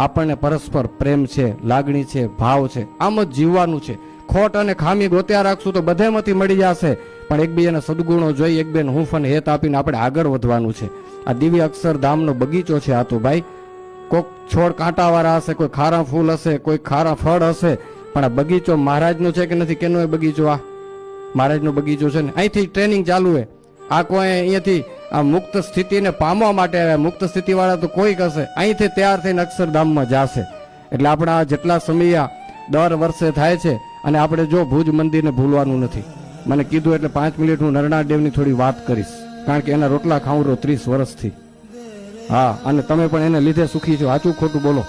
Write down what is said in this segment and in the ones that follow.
આપણને પરસ્પર પ્રેમ છે, લાગણી છે, ભાવ છે, આમ જ જીવવાનું છે. ખોટ અને ખામી ગોત્યા રાખશું તો બધેમાંથી મળી જશે, પણ એકબીજાના સદગુણો જોઈ એકબીજાને હૂંફ અને હેત આપીને આપણે આગળ વધવાનું છે. આ દિવ્ય અક્ષરધામનો બગીચો છે આ તો ભાઈ. કોઈક છોડ કાંટાવાળા હશે, કોઈ ખારા ફૂલ હશે, કોઈ ખારા ફળ હશે, પણ આ બગીચો મહારાજનો છે કે નથી? કેનો એ બગીચો? આ મહારાજનો બગીચો છે ને. અહીંથી ટ્રેનિંગ ચાલુ છે. આ કોઈ અહીંયાથી આ મુક્ત સ્થિતિને પામવા માટે આવ્યા. મુક્ત સ્થિતિ વાળા તો કોઈક હશે, અહીંથી તૈયાર થઈને અક્ષરધામમાં જશે. એટલે આપણા જેટલા સમય દર વર્ષે થાય છે, અને આપણે જો ભુજ મંદિરને ભૂલવાનું નથી. મને કીધું એટલે 5 મિનિટ હું નરનાળ દેવની થોડી વાત કરીશ, કારણ કે એના રોટલા ખાઉં રહ્યો 30 વર્ષથી. હા, અને તમે પણ એને લીધે સુખી છો. સાચું ખોટું બોલો?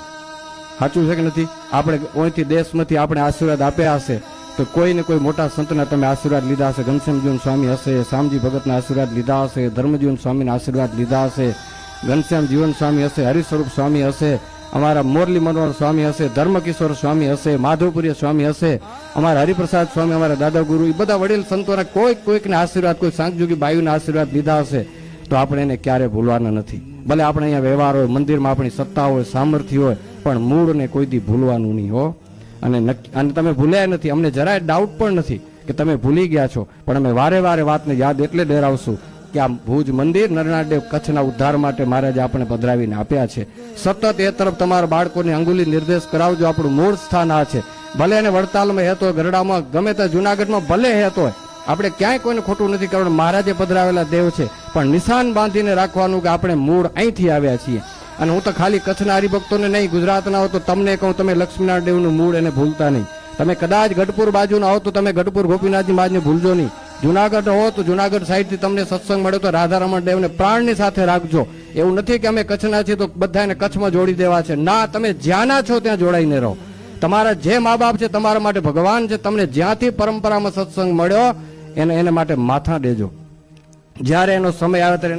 સાચું છે કે નથી? આપણે અહીંથી દેશમાંથી આપણે આશીર્વાદ આપ્યા હશે તો કોઈ ને કોઈ મોટા સંતના તમે આશીર્વાદ લીધા હશે. ઘનશ્યામજીવન સ્વામી હશે, શામજી ભગતના આશીર્વાદ લીધા હશે, ધર્મજીવન સ્વામીના આશીર્વાદ લીધા હશે, ઘનશ્યામ જીવન સ્વામી હશે, હરિસ્વરૂપ સ્વામી હશે, અમારા મોરલી મનોહર સ્વામી હશે, ધર્મકિશોર સ્વામી હશે, માધવપુરી સ્વામી હશે, અમારા હરિપ્રસાદ સ્વામી, અમારા દાદા ગુરુ, એ બધા વડીલ સંતોના કોઈકના આશીર્વાદ, કોઈ સાંગજોગી બાયુના આશીર્વાદ લીધા હશે તો આપણે એને ક્યારે ભૂલવાના નથી. ભલે આપણે અહીંયા વ્યવહાર હોય, મંદિરમાં આપણી સત્તા હોય, સામર્થ્ય હોય, પણ મૂળને કોઈ દી ભૂલવાનું નહીં હો. અને તમે ભૂલ્યા નથી, અમને જરાય ડાઉટ પણ નથી કે તમે ભૂલી ગયા છો, પણ અમે વારે વારે વાતને યાદ એટલે ડેરાવશું કે આ ભુજ મંદિર નરનાળ દેવ કચ્છના ઉદ્ધાર માટે મહારાજે આપણે પધરાવીને આપ્યા છે. સતત એ તરફ તમારા બાળકોને અંગુલી નિર્દેશ કરાવજો. આપણું મૂળ સ્થાન આ છે. ભલે એને વડતાલમાં હેત હોય, ગરડામાં, ગમે તે જુનાગઢમાં ભલે હેત હોય, આપણે ક્યાંય કોઈને ખોટું નથી કરવાનું. મહારાજે પધરાવેલા દેવ છે, પણ નિશાન બાંધીને રાખવાનું કે આપણે મૂળ અહીંથી આવ્યા છીએ. અને હું તો ખાલી કચ્છના હરિભક્તોને નહીં, ગુજરાતના હો તો તમને કહું, તમે લક્ષ્મીનારાયણ દેવનું મૂળ એને ભૂલતા નહીં. તમે કદાચ ગઢપુર બાજુના હો તો તમે ગઢપુર ગોપીનાથજી મહારાજને ભૂલજો નહીં. જુનાગઢ હો તો જુનાગઢ સાઈડથી તમને સત્સંગ મળ્યો તો રાધારમણ દેવને પ્રાણની સાથે રાખજો. એવું નથી કે અમે કચ્છના છીએ તો બધાને કચ્છમાં જોડી દેવા છે. ના, તમે જ્યાંના છો ત્યાં જોડાઈને રહો. તમારા જે મા બાપ છે, તમારા માટે ભગવાન છે, તમને જ્યાંથી પરંપરામાં સત્સંગ મળ્યો એને માટે માથા દેજો. જ્યારે એનો સમય આવે ત્યારે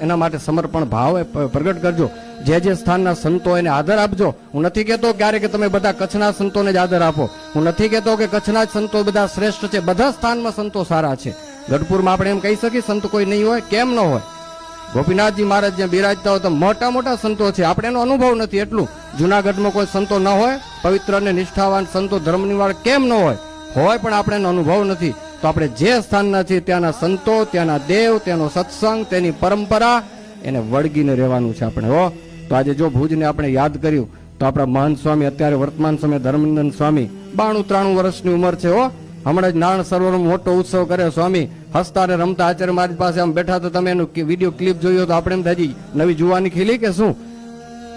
એના માટે સમર્પણ ભાવ પ્રગટ કરજો. જે સ્થાનના સંતો એને આદર આપજો. હું નથી કહેતો ક્યારે કે તમે બધા કચ્છના સંતોને જ આદર આપો. હું નથી કહેતો કે કચ્છના જ સંતો બધા શ્રેષ્ઠ છે. બધા સ્થાનમાં સંતો સારા છે. ગઢપુરમાં આપણે એમ કહી શકીએ સંત કોઈ નહીં હોય? કેમ ન હોય? ગોપીનાથજી મહારાજ જ્યાં બિરાજતા હોય તો મોટા મોટા સંતો છે. આપણે એનો અનુભવ નથી એટલું. જુનાગઢમાં કોઈ સંતો ન હોય? પવિત્ર અને નિષ્ઠાવાન સંતો, ધર્મનિવાળ કેમ ન હોય? હોય, પણ આપણે એનો અનુભવ નથી. તો આપણે જે સ્થાનના છીએ ત્યાંના સંતો, ત્યાંના દેવ, ત્યાંનો સત્સંગ, તેની પરંપરા, એને વળગીને રહેવાનું છે આપણે હો. તો આજે જો ભુજને આપણે યાદ કર્યું તો આપણા મહંત સ્વામી, અત્યારે વર્તમાન સમયે ધર્મનંદન સ્વામી, 92-93 વર્ષની ઉંમર છે હો. હમણાં જ નારાયણ સરોવરમાં મોટો ઉત્સવ કર્યો. સ્વામી હસતા અને રમતા આચાર્ય મહારાજ પાસે આમ બેઠા તો તમે એનું વિડીયો ક્લિપ જોયો તો આપણે એમ થાય નવી જુવાની ખીલી કે શું?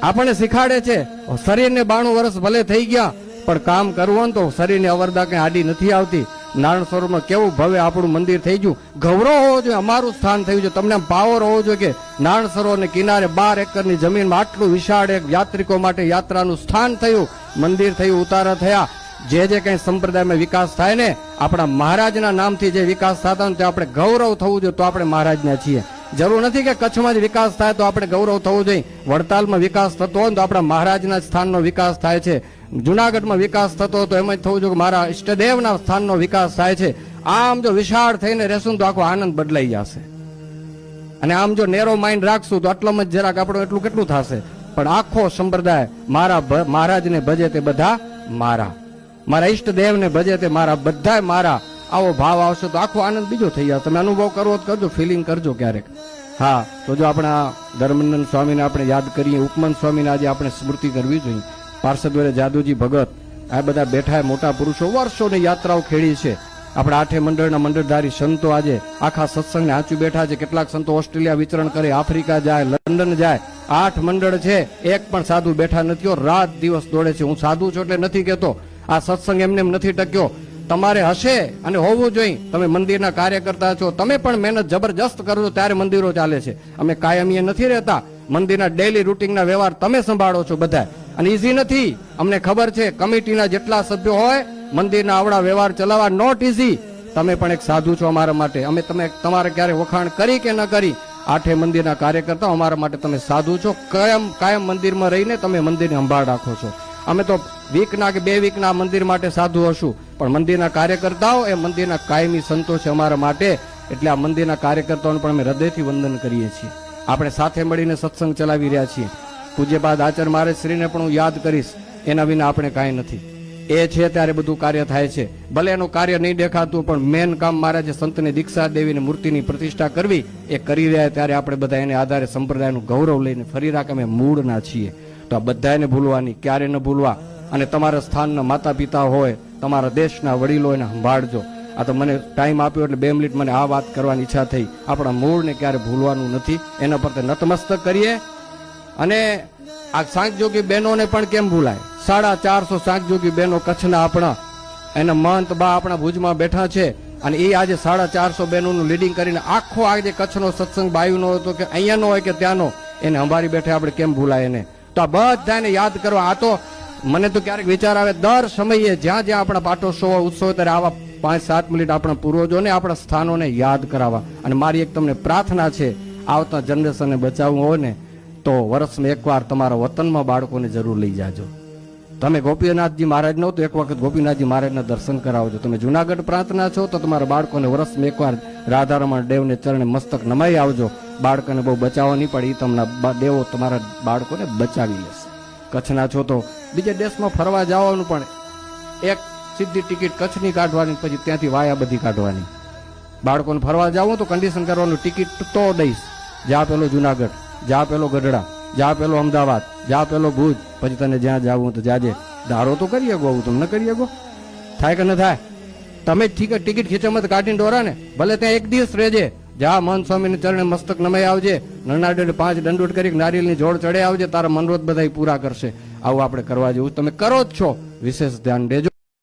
આપણને શીખાડે છે શરીરને 92 વર્ષ ભલે થઈ ગયા, પણ કામ કરવું તો શરીરની અવરદા કઈ આડી નથી આવતી. નારાયણ સરોવરમાં કેવું ભવ્ય આપણું મંદિર થઈ ગયું. ગૌરવ હોવો જોઈએ, અમારું સ્થાન થયું છે. તમને પાવર હોવો જોઈએ કે નારાયણ સરોવરને કિનારે 12 એકરની જમીનમાં આટલું વિશાળ એક યાત્રિકો માટે યાત્રાનું સ્થાન થયું, મંદિર થયું, ઉતારા થયા. જે કઈ સંપ્રદાયમાં વિકાસ થાય ને, આપણા મહારાજના નામથી જે વિકાસ થતા તે આપણે ગૌરવ થવું જોઈએ. તો આપણે મહારાજના છીએ. જરૂર નથી કે કચ્છમાં જ વિકાસ થાય તો આપણે ગૌરવ થવું જોઈએ. વડતાલમાં વિકાસ થતો હોય તો આપણા મહારાજના સ્થાનનો વિકાસ થાય છે. જુનાગઢમાં વિકાસ થતો તો એમ જ થવું જોઈએ કે મારા ઈષ્ટદેવના સ્થાનનો વિકાસ થાય છે. આમ જો વિશાળ થઈને રહેશું તો આખો આનંદ બદલાઈ જશે. અને આમ જો નેરો માઇન્ડ રાખશું તો આટલામાં જ જરાક આપણું એટલું કેટલું થશે. પણ આખો સંપ્રદાય મારા મહારાજને ભજે તે બધા મારા, મારા ઈષ્ટદેવને ભજે તે મારા, બધા મારા, આવો ભાવ આવશે તો આખો આનંદ બીજો થઈ જશે. તમે અનુભવ કરવો તો કરજો, ફિલિંગ કરજો ક્યારેક. હા, તો જો આપણા ધર્મનંદન સ્વામીને આપણે યાદ કરીએ, ઉપમન સ્વામીને આજે આપણે સ્મૃતિ કરવી જોઈએ. પાર્ષદ વડે જાદુજી ભગત, આ બધા બેઠા મોટા પુરુષો વર્ષોની યાત્રાઓ ખેડી છે. આપણા 8 મંડળના મંડળધારી સંતો આજે આખા સત્સંગને આંચું બેઠા છે. કેટલાક સંતો ઓસ્ટ્રેલિયા વિચરણ કરે, આફ્રિકા જાય, લંડન જાય. 8 મંડળ છે, એક પણ સાધુ બેઠા નથી. રાત દિવસ દોડે છે. હું સાધુ છું એટલે નથી કહેતો, આ સત્સંગ એમને નથી ટક્યો. તમારે હશે અને હોવું જોઈએ. તમે મંદિરના કાર્યકર્તા છો, તમે પણ મહેનત જબરજસ્ત કરો ત્યારે મંદિરો ચાલે છે. અમે કાયમીએ નથી રહેતા. મંદિરના ડેલી રૂટિનના વ્યવહાર તમે સંભાળો છો બધા, અને ઈઝી નથી. અમને ખબર છે કમિટીના જેટલા સભ્યો હોય મંદિરના આવડા વ્યવહાર ચલાવવા નોટ ઈઝી. તમે પણ એક સાધુ છો અમારા માટે. અમે તમારે ક્યારે વખાણ કરી કે ન કરી, 8 મંદિરના કાર્યકર્તા અમારા માટે તમે સાધુ છો. કાયમ મંદિરમાં રહીને તમે મંદિરને સંભાળ રાખો છો. અમે તો વીકના કે 2 વીકના મંદિર માટે સાધુ હશું, પણ મંદિરના કાર્યકર્તાઓ એ મંદિરના કાયમી સંતો છે અમારા માટે. એટલે આ મંદિરના કાર્યકર્તાઓને પણ અમે હૃદયથી વંદન કરીએ છીએ. આપણે સાથે મળીને સત્સંગ ચલાવી રહ્યા છીએ. પૂજ્યપાદ આચાર્ય મહારાજ શ્રીને પણ હું યાદ કરીશ, એના વિના આપણે કાંઈ નથી. એ છે ત્યારે બધું કાર્ય થાય છે. ભલે એનું કાર્ય નહીં દેખાતું, પણ મેન કામ મહારાજે સંતની દીક્ષા દેવીની મૂર્તિની પ્રતિષ્ઠા કરવી એ કરી રહ્યા, ત્યારે આપણે બધા એને આધારે સંપ્રદાયનું ગૌરવ લઈને ફરી રાખ અમે મૂળના છીએ. તો આ બધાને ભૂલવાની, ક્યારે ન ભૂલવા. અને તમારા સ્થાનના માતા પિતા હોય, તમારા દેશના વડીલો એને સંભાળજો. આ તો મને ટાઈમ આપ્યો એટલે 2 મિનિટ મને આ વાત કરવાની ઈચ્છા થઈ. આપણા મૂળને ક્યારે ભૂલવાનું નથી, એના પર નતમસ્તક કરીએ. અને આ સાંખજોગી બહેનોને પણ કેમ ભૂલાય? 450 સાંખજોગી બહેનો કચ્છના આપણા, એના મહંત બા આપણા ભુજમાં બેઠા છે, અને એ આજે 450 બહેનોનું લીડિંગ કરીને આખો આજે કચ્છનો સત્સંગ બાયુનો હતો કે અહીંયાનો હોય કે ત્યાંનો, એને અંબારી બેઠે આપણે કેમ ભૂલાય એને? તો આ બધાને યાદ કરવા. આ તો મને તો ક્યારેક વિચાર આવે, દર સમયે જ્યાં જ્યાં આપણા પાટોત્સવ ઉત્સવ ત્યારે આવા 5-7 મિનિટ આપણા પૂર્વજોને આપણા સ્થાનોને યાદ કરાવવા. અને મારી એક તમને પ્રાર્થના છે, આવતા જનરેશનને બચાવવું હોય ને તો વર્ષમાં એકવાર તમારા વતનમાં બાળકોને જરૂર લઈ જાજો. તમે ગોપીનાથજી મહારાજનો તો એક વખત ગોપીનાથજી મહારાજના દર્શન કરાવજો. તમે જુનાગઢ પ્રાંતના છો તો તમારા બાળકોને વર્ષમાં એકવાર રાધારમણ દેવને ચરણે મસ્તક નમાઈ આવજો. બાળકોને બહુ બચાવવા નહીં પડે, એ તમને દેવો તમારા બાળકોને બચાવી લેશે. કચ્છના છો તો બીજા દેશમાં ફરવા જવાનું, પણ એક સીધી ટિકિટ કચ્છની કાઢવાની, પછી ત્યાંથી વાયા બધી કાઢવાની. બાળકોને ફરવા જાવું તો કન્ડિશન કરવાનું, ટિકિટ તો દઈશ, જા પેલો જુનાગઢ, જા પેલો ગઢડા, જા પેલો અમદાવાદ, જા પેલો ભુજ, પછી તને જ્યાં જાવું તો જાજે. ધારો તો કરી શકો, હું તમને કરી શકો. થાય કે ન થાય? તમે ઠીક ટિકિટ ખીચામાં કાઢીને દોરા ને, ભલે ત્યાં 1 દિવસ રહેજે. જા મહંત સ્વામીને ચરણે મસ્તક નમાઈ આવજે, નરનાડે 5 દંડોટ કરી નારિયેલની જોડ ચડે આવજે, તારા મનોરથ બધા પૂરા કરશે. આવું આપણે કરવા જેવું તમે કરો જ છો, વિશેષ ધ્યાન દેજો.